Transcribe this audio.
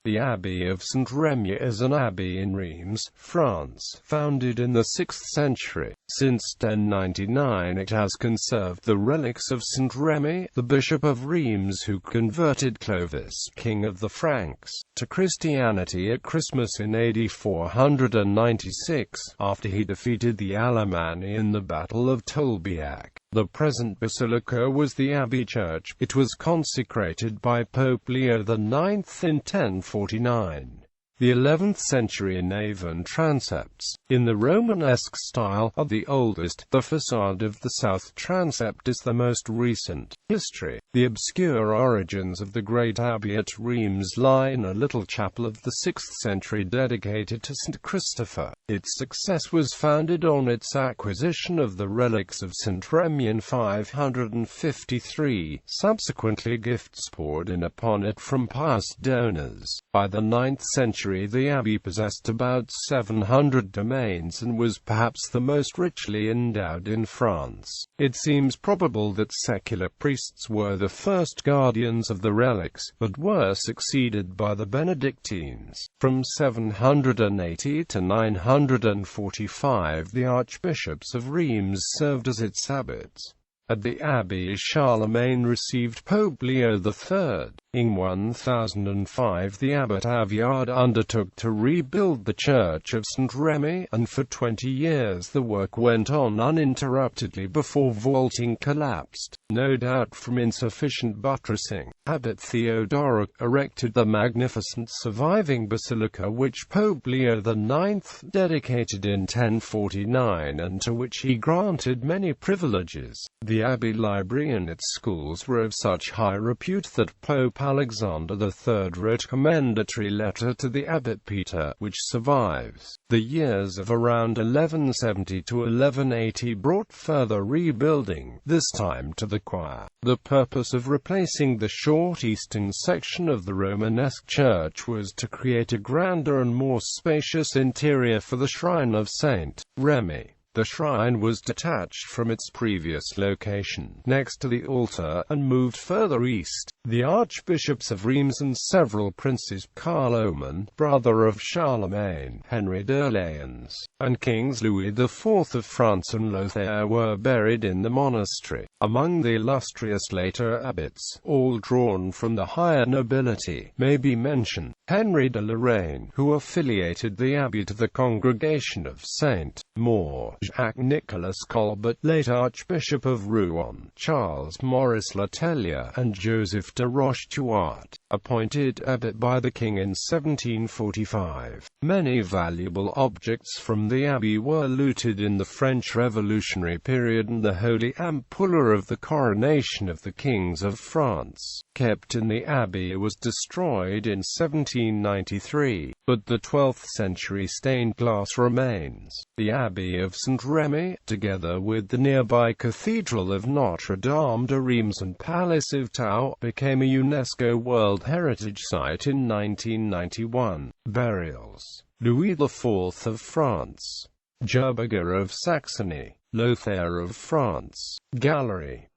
The Abbey of Saint-Remi is an abbey in Reims, France, founded in the 6th century. Since 1099 it has conserved the relics of Saint-Remi, the Bishop of Reims who converted Clovis, king of the Franks, to Christianity at Christmas in AD 496, after he defeated the Alamanni in the Battle of Tolbiac. The present basilica was the abbey church. It was consecrated by Pope Leo IX in 1049. The 11th century nave and transepts, in the Romanesque style, are the oldest. The façade of the south transept is the most recent. History. The obscure origins of the great abbey at Reims lie in a little chapel of the 6th century dedicated to St. Christopher. Its success was founded on its acquisition of the relics of Saint-Remi in 553, subsequently gifts poured in upon it from pious donors. By the 9th century the abbey possessed about 700 domains and was perhaps the most richly endowed in France. It seems probable that secular priests were the first guardians of the relics, but were succeeded by the Benedictines. From 780 to 945 the archbishops of Reims served as its abbots. At the abbey Charlemagne received Pope Leo III. In 1005 the abbot Aviard undertook to rebuild the church of Saint-Remi, and for 20 years the work went on uninterruptedly before vaulting collapsed, no doubt from insufficient buttressing. Abbot Theodoric erected the magnificent surviving basilica which Pope Leo IX dedicated in 1049 and to which he granted many privileges. The abbey library and its schools were of such high repute that Pope Alexander III wrote a commendatory letter to the abbot Peter, which survives. The years of around 1170 to 1180 brought further rebuilding, this time to the choir. The purpose of replacing the short eastern section of the Romanesque church was to create a grander and more spacious interior for the shrine of Saint Remi. The shrine was detached from its previous location, next to the altar, and moved further east. The archbishops of Reims and several princes, Carloman, brother of Charlemagne, Henry d'Orléans, and kings Louis IV of France and Lothair, were buried in the monastery. Among the illustrious later abbots, all drawn from the higher nobility, may be mentioned Henry de Lorraine, who affiliated the abbey to the Congregation of St. Maur; Jacques Nicolas Colbert, late Archbishop of Rouen; Charles Maurice Letellier, and Joseph de Roche-Tuart, appointed abbot by the king in 1745. Many valuable objects from the abbey were looted in the French Revolutionary period, and the holy ampulla of the coronation of the kings of France, kept in the abbey, was destroyed in 1793, but the 12th century stained glass remains. The Abbey of Saint-Remi, together with the nearby Cathedral of Notre-Dame de Reims and Palace of Tau, became a UNESCO World Heritage Site in 1991. Burials: Louis IV of France, Gerberga of Saxony, Lothair of France. Gallery.